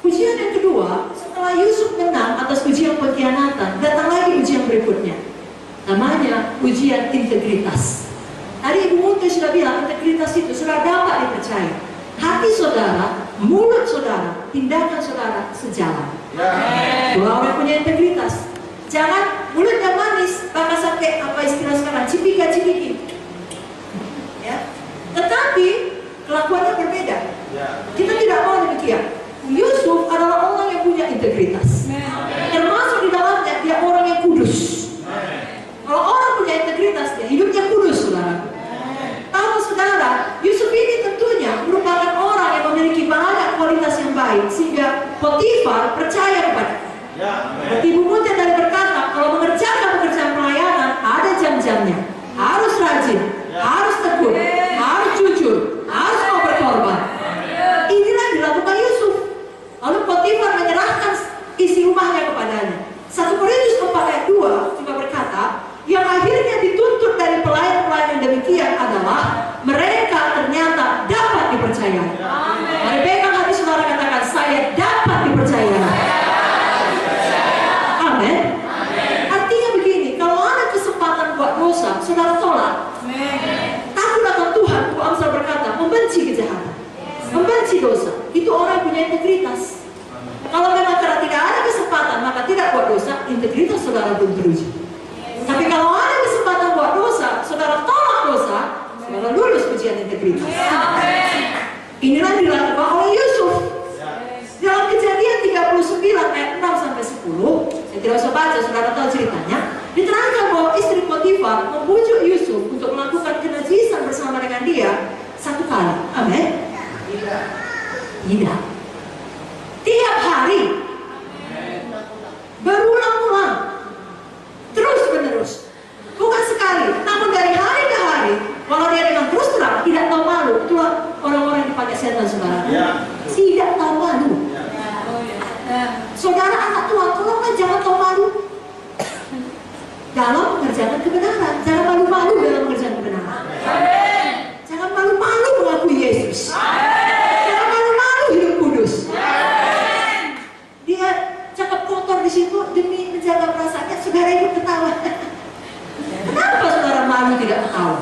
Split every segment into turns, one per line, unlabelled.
Ujian yang kedua, setelah Yusuf menang atas ujian pengkhianatan, datang lagi ujian berikutnya. Namanya ujian integritas. Tadi Ibu Munti sudah bilang, integritas itu sudah dapat dipercaya. Hati saudara, mulut saudara, tindakan saudara sejalan. Dua orang punya integritas. Jangan mulutnya manis, bahkan sampai apa istilah sekarang, cipika-cipiki. Ya. Tetapi kelakuannya berbeda. Kita tidak mau demikian. Yusuf adalah orang yang punya integritas. Termasuk di dalamnya dia orang yang kudus. Kalau orang punya integritas, dia hidupnya kudus, saudara. Kalau saudara, Yusuf ini tentunya merupakan orang yang memiliki banyak kualitas yang baik, sehingga Potifar percaya kepadanya. Seperti Ibu Munti tadi berkata, kalau mengerjakan pekerjaan pelayanan ada jam-jamnya, harus rajin, harus tekun, harus jujur, harus mau berkorban. Inilah yang dilakukan Yusuf. Lalu Potifar menyerahkan isi rumahnya kepadanya. 1 Korintus 4 ayat 2 juga berkata, yang akhirnya dituntut dari pelayan-pelayan yang demikian adalah mereka ternyata dapat dipercaya. Mari pegang hati saudara, katakan, saya dapat dipercaya. Amin. Artinya begini, kalau ada kesempatan buat dosa, saudara tolak. Takut akan Tuhan. Tuhan Amsal berkata, membenci kejahatan, membenci dosa. Itu orang yang punya integritas. Kalau memang karena tidak ada kesempatan, maka tidak buat dosa, integritas saudara belum teruji. Tapi kalau ada kesempatan buat dosa, saudara tolak dosa, saudara lulus ujian integritas. Inilah dilakukan oleh Yusuf. Dalam Kejadian 39 ayat 6 sampai 10, saya tidak usah baca, saudara tahu ceritanya. Diterangkan bahwa istri Potifar membujuk Yusuf untuk melakukan kenajisan bersama dengan dia 1 kali. Amin. Tidak. Tiap hari, berulang-ulang, terus menerus, bukan sekali, namun dari hari ke hari. Kalau dia dengan terus terang tidak tahu malu, itulah orang-orang yang dipakai setan, saudara. Tidak tahu malu. Saudara anak Tuhan, tolonglah jangan tahu malu dalam mengerjakan kebenaran. Jangan malu-malu dalam mengerjakan kebenaran. Jangan malu-malu mengakui Yesus. Jangan malu-malu hidup kudus. Dia cakap kotor di situ demi menjaga perasaannya, saudara ikut ketawa. Kenapa saudara malu tidak ketawa?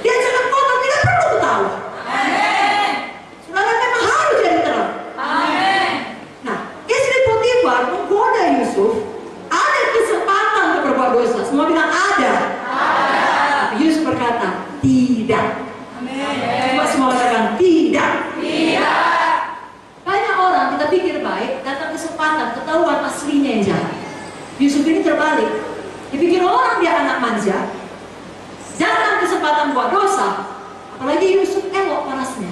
Dia cakap kotor tidak perlu ketawa. Saudara memang harus jadi terang. Nah, istri Potifar menggoda Yusuf. Ada kesempatan untuk berbuat dosa. Semua bilang ada. Tapi Yusuf berkata tidak. Coba semua katakan tidak. Banyak orang kita pikir baik, datang kesempatan, ketahuan aslinya yang jahat. Yusuf ini terbalik. Dipikir orang dia anak manja, datang kesempatan buat dosa, apalagi Yusuf elok parasnya.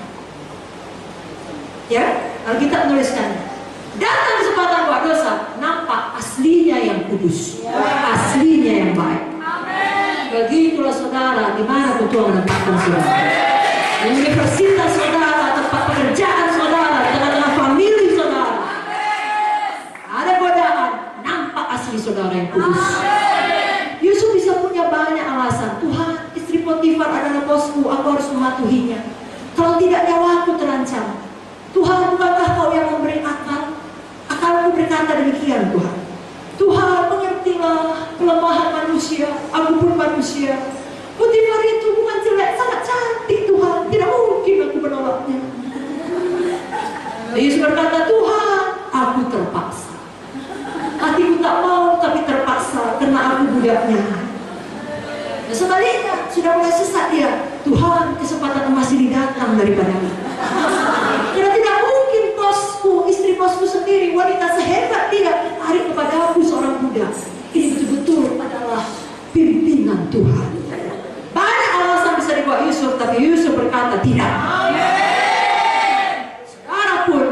Ya, Alkitab menuliskannya. Datang kesempatan buat dosa, nampak aslinya yang kudus, aslinya yang baik. Begitulah saudara, di mana Tuhan menempatkan saudara. Di universitas saudara, tempat pekerjaan saudara, tengah-tengah famili saudara. Ada godaan, nampak asli saudara yang kudus. Yusuf bisa punya banyak alasan. Tuhan, istri Potifar adalah bosku, aku harus mematuhinya. Kalau tidak nyawaku terancam. Tuhan, bukankah kau yang memberi akal? Akalku berkata demikian, Tuhan. Tuhan, mengertilah kelemahan manusia, aku pun manusia. Potifar itu bukan jelek, sangat cantik Tuhan. Tidak mungkin aku menolaknya. Yesus berkata, Tuhan, aku terpaksa. Hatiku tak mau, tapi terpaksa karena aku budaknya. Dan sebaliknya, sudah mulai sesat dia. Tuhan, kesempatan emas ini datang daripadamu. Karena tidak mungkin bosku, istri bosku sendiri, wanita sehebat dia, tarik kepada aku seorang budak. Ini betul-betul adalah pimpinan Tuhan. Banyak alasan bisa dibuat Yusuf, tapi Yusuf berkata tidak. Saudara pun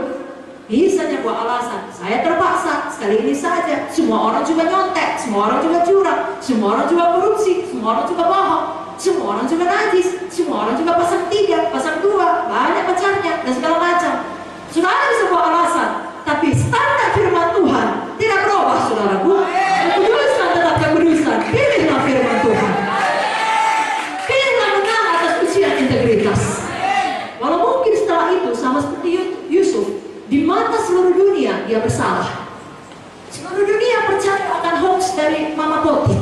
bisanya buat alasan. Saya terpaksa, sekali ini saja. Semua orang juga nyontek, semua orang juga curang, semua orang juga korupsi, semua orang juga bohong, semua orang juga najis, semua orang juga pasang 3, pasang 2, banyak pacarnya dan segala macam. Saudara bisa buat alasan, tapi standar firman Tuhan tidak berubah, saudaraku. Kekudusan tetap kekudusan. Pilihlah firman Tuhan. Pilihlah menang atas ujian integritas. Walau mungkin setelah itu sama seperti Yusuf, di mata seluruh dunia khotib.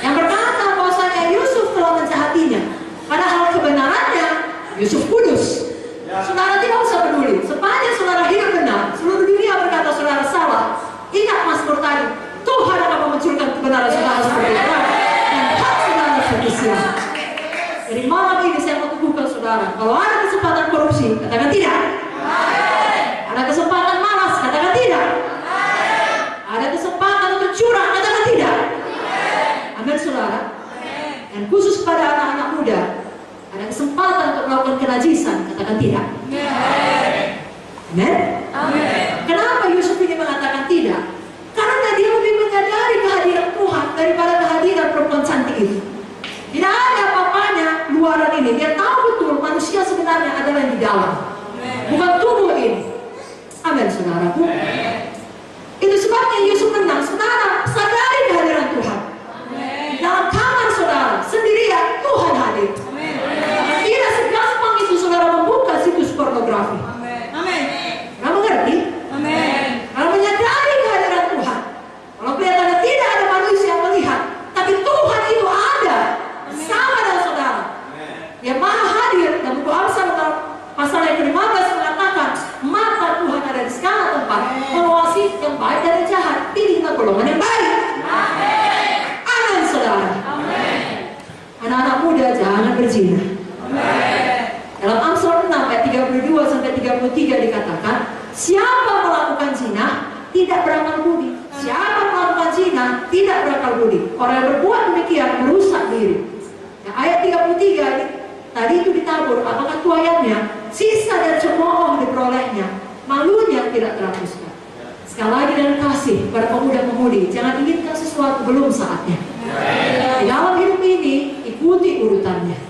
Yang berkata bahwasanya Yusuf telah menjahatinya. Padahal kebenarannya Yusuf kudus. Saudara tidak usah peduli. Sepanjang saudara hidup benar, seluruh dunia berkata saudara salah. Ingat Mazmur tadi, Tuhan akan memunculkan kebenaran saudara seperti terang dan hak saudara seperti siang. Jadi malam ini saya mau teguhkan saudara, kalau ada kesempatan korupsi, katakan tidak. Ada kesempatan malas, katakan tidak. Ada kesempatan untuk curang, katakan tidak. Amin saudara. Dan khusus pada anak-anak muda, ada kesempatan untuk melakukan kenajisan, katakan tidak. Amin. Kenapa Yusuf ini mengatakan tidak? Karena dia lebih menyadari kehadiran Tuhan daripada kehadiran perempuan cantik itu. Tidak ada apa-apanya luaran ini. Dia tahu betul manusia sebenarnya adalah yang di dalam, bukan tubuh ini. Amin saudaraku. Itu sebabnya Yusuf menang. Saudara sadari kehadiran Tuhan. Dalam kamar saudara sendirian Tuhan hadir. Tidak segampang itu saudara membuka situs pornografi. Kamu mengerti? Kalau menyadari kehadiran Tuhan, kalau kelihatannya tidak ada manusia yang melihat, tapi Tuhan itu ada bersama dengan saudara. Dia maha hadir. Dan buku Amsal pasal yang ke-15 mengatakan mata Tuhan ada di segala tempat, mengawasi yang baik dan yang jahat. Pilihlah golongan yang baik. Amin saudara. Anak-anak muda jangan berzina. Dalam Amsal 6 ayat 32 sampai 33 dikatakan, siapa melakukan zina tidak berakal budi. Siapa melakukan zina tidak berakal budi. Orang yang berbuat demikian merusak diri. Nah, ayat 33 ini, tadi itu ditabur, apakah tuayannya, sisa dan cemooh diperolehnya, malunya tidak terhapuskan. Sekali lagi dengan kasih pada pemuda-pemudi, jangan inginkan sesuatu belum saatnya. Di dalam hidup ini ikuti urutannya.